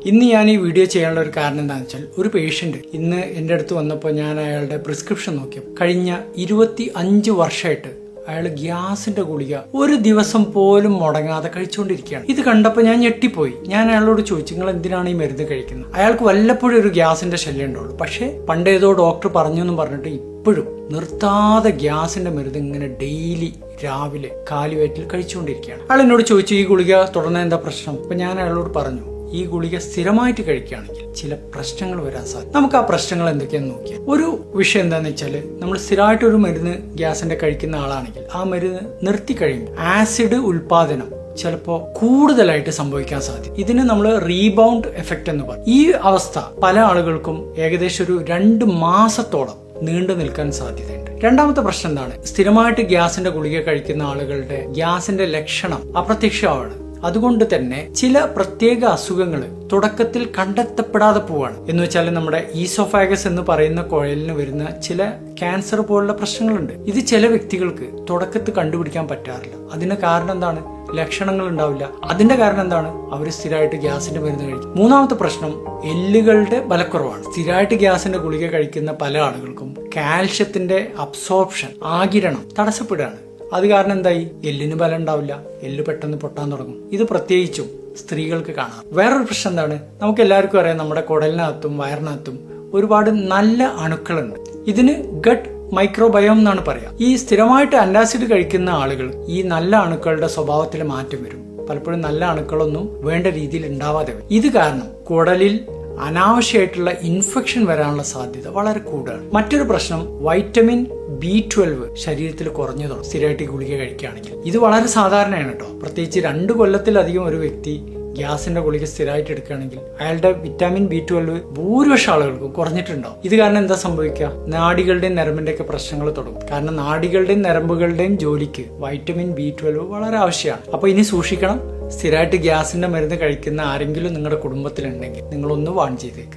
ഇന്ന് ഞാൻ ഈ വീഡിയോ ചെയ്യാനുള്ള ഒരു കാരണം എന്താണെന്ന് വെച്ചാൽ, ഒരു പേഷ്യന്റ് ഇന്ന് എൻ്റെ അടുത്ത് വന്നപ്പോൾ ഞാൻ അയാളുടെ പ്രിസ്ക്രിപ്ഷൻ നോക്കിയപ്പോൾ കഴിഞ്ഞ 25 വർഷമായിട്ട് അയാൾ ഗ്യാസിന്റെ ഗുളിക ഒരു ദിവസം പോലും മുടങ്ങാതെ കഴിച്ചുകൊണ്ടിരിക്കുകയാണ്. ഇത് കണ്ടപ്പോൾ ഞാൻ ഞെട്ടിപ്പോയി. ഞാൻ അയാളോട് ചോദിച്ചു, നിങ്ങൾ എന്തിനാണ് ഈ മരുന്ന് കഴിക്കുന്നത്? അയാൾക്ക് വല്ലപ്പോഴും ഒരു ഗ്യാസിന്റെ ശല്യം ഉണ്ടാവുള്ളൂ. പക്ഷേ പണ്ടേതോ ഡോക്ടർ പറഞ്ഞു എന്ന് പറഞ്ഞിട്ട് ഇപ്പോഴും നിർത്താതെ ഗ്യാസിന്റെ മരുന്ന് ഇങ്ങനെ ഡെയിലി രാവിലെ കാലുവയറ്റിൽ കഴിച്ചുകൊണ്ടിരിക്കുകയാണ്. അയാൾ എന്നോട് ചോദിച്ചു, ഈ ഗുളിക തുടർന്ന് എന്താ പ്രശ്നം? അപ്പൊ ഞാൻ അയാളോട് പറഞ്ഞു, ഈ ഗുളിക സ്ഥിരമായിട്ട് കഴിക്കുകയാണെങ്കിൽ ചില പ്രശ്നങ്ങൾ വരാൻ സാധിക്കും. നമുക്ക് ആ പ്രശ്നങ്ങൾ എന്തൊക്കെയാന്ന് നോക്കിയാൽ, ഒരു വിഷയം എന്താന്ന് വെച്ചാൽ, നമ്മൾ സ്ഥിരമായിട്ട് ഒരു മരുന്ന് ഗ്യാസിന്റെ കഴിക്കുന്ന ആളാണെങ്കിൽ ആ മരുന്ന് നിർത്തി കഴിയുമ്പോൾ ആസിഡ് ഉൽപാദനം ചിലപ്പോൾ കൂടുതലായിട്ട് സംഭവിക്കാൻ സാധിക്കും. ഇതിന് നമ്മൾ റീബൗണ്ട് എഫക്റ്റ് എന്ന് പറയും. ഈ അവസ്ഥ പല ആളുകൾക്കും ഏകദേശം ഒരു 2 മാസത്തോളം നീണ്ടു നിൽക്കാൻ സാധ്യതയുണ്ട്. രണ്ടാമത്തെ പ്രശ്നം എന്താണ്? സ്ഥിരമായിട്ട് ഗ്യാസിന്റെ ഗുളിക കഴിക്കുന്ന ആളുകളുടെ ഗ്യാസിന്റെ ലക്ഷണം അപ്രത്യക്ഷമാണ്. അതുകൊണ്ട് തന്നെ ചില പ്രത്യേക അസുഖങ്ങൾ തുടക്കത്തിൽ കണ്ടെത്തപ്പെടാതെ പോവാണ്. എന്ന് വെച്ചാൽ നമ്മുടെ ഈസോഫാഗസ് എന്ന് പറയുന്ന കുഴലിന് വരുന്ന ചില ക്യാൻസർ പോലുള്ള പ്രശ്നങ്ങളുണ്ട്. ഇത് ചില വ്യക്തികൾക്ക് തുടക്കത്തിൽ കണ്ടുപിടിക്കാൻ പറ്റാറില്ല. അതിന് കാരണം എന്താണ്? ലക്ഷണങ്ങൾ ഉണ്ടാവില്ല. അതിന്റെ കാരണം എന്താണ്? അവർ സ്ഥിരമായിട്ട് ഗ്യാസിന്റെ മരുന്ന് കഴിക്കും. മൂന്നാമത്തെ പ്രശ്നം എല്ലുകളുടെ ബലക്കുറവാണ്. സ്ഥിരമായിട്ട് ഗ്യാസിന്റെ ഗുളിക കഴിക്കുന്ന പല ആളുകൾക്കും കാൽഷ്യത്തിന്റെ അബ്സോർപ്ഷൻ, ആഗിരണം തടസ്സപ്പെടുകയാണ്. അത് കാരണം എന്തായി? എല്ലിന് ബലം ഉണ്ടാവില്ല, എല്ല് പെട്ടെന്ന് പൊട്ടാൻ തുടങ്ങും. ഇത് പ്രത്യേകിച്ചും സ്ത്രീകൾക്ക് കാണാം. വേറൊരു പ്രശ്നം എന്താണ്? നമുക്ക് എല്ലാവർക്കും അറിയാം, നമ്മുടെ കുടലിനകത്തും വയറിനകത്തും ഒരുപാട് നല്ല അണുക്കളുണ്ട്. ഇതിന് ഗട്ട് മൈക്രോബയോം എന്നാണ് പറയാ. ഈ സ്ഥിരമായിട്ട് ആന്റാസിഡ് കഴിക്കുന്ന ആളുകൾ ഈ നല്ല അണുക്കളുടെ സ്വഭാവത്തിൽ മാറ്റം വരും. പലപ്പോഴും നല്ല അണുക്കളൊന്നും വേണ്ട രീതിയിൽ ഉണ്ടാവാതെ വരും. ഇത് കാരണം കുടലിൽ അനാവശ്യമായിട്ടുള്ള ഇൻഫെക്ഷൻ വരാനുള്ള സാധ്യത വളരെ കൂടുതലാണ്. മറ്റൊരു പ്രശ്നം, വൈറ്റമിൻ B12 ശരീരത്തിൽ കുറഞ്ഞു തുടങ്ങും സ്ഥിരമായിട്ട് ഗുളിക കഴിക്കുകയാണെങ്കിൽ. ഇത് വളരെ സാധാരണയാണ് കേട്ടോ. പ്രത്യേകിച്ച് 2 കൊല്ലത്തിലധികം ഒരു വ്യക്തി ഗ്യാസിന്റെ ഗുളിക സ്ഥിരമായിട്ട് എടുക്കുകയാണെങ്കിൽ അയാളുടെ വിറ്റാമിൻ B12 ഭൂരിപക്ഷം ആളുകൾക്കും കുറഞ്ഞിട്ടുണ്ടാവും. ഇത് കാരണം എന്താ സംഭവിക്കുക? നാഡികളുടെയും നരമ്പിന്റെ ഒക്കെ പ്രശ്നങ്ങൾ തുടങ്ങും. കാരണം നാഡികളുടെയും നരമ്പുകളുടെയും ജോലിക്ക് വൈറ്റമിൻ B12 വളരെ ആവശ്യമാണ്. അപ്പൊ ഇനി സൂക്ഷിക്കണം. സ്ഥിരമായിട്ട് ഗ്യാസിന്റെ മരുന്ന് കഴിക്കുന്ന ആരെങ്കിലും നിങ്ങളുടെ കുടുംബത്തിലുണ്ടെങ്കിൽ നിങ്ങളൊന്ന് വാൺ ചെയ്തേക്കുക.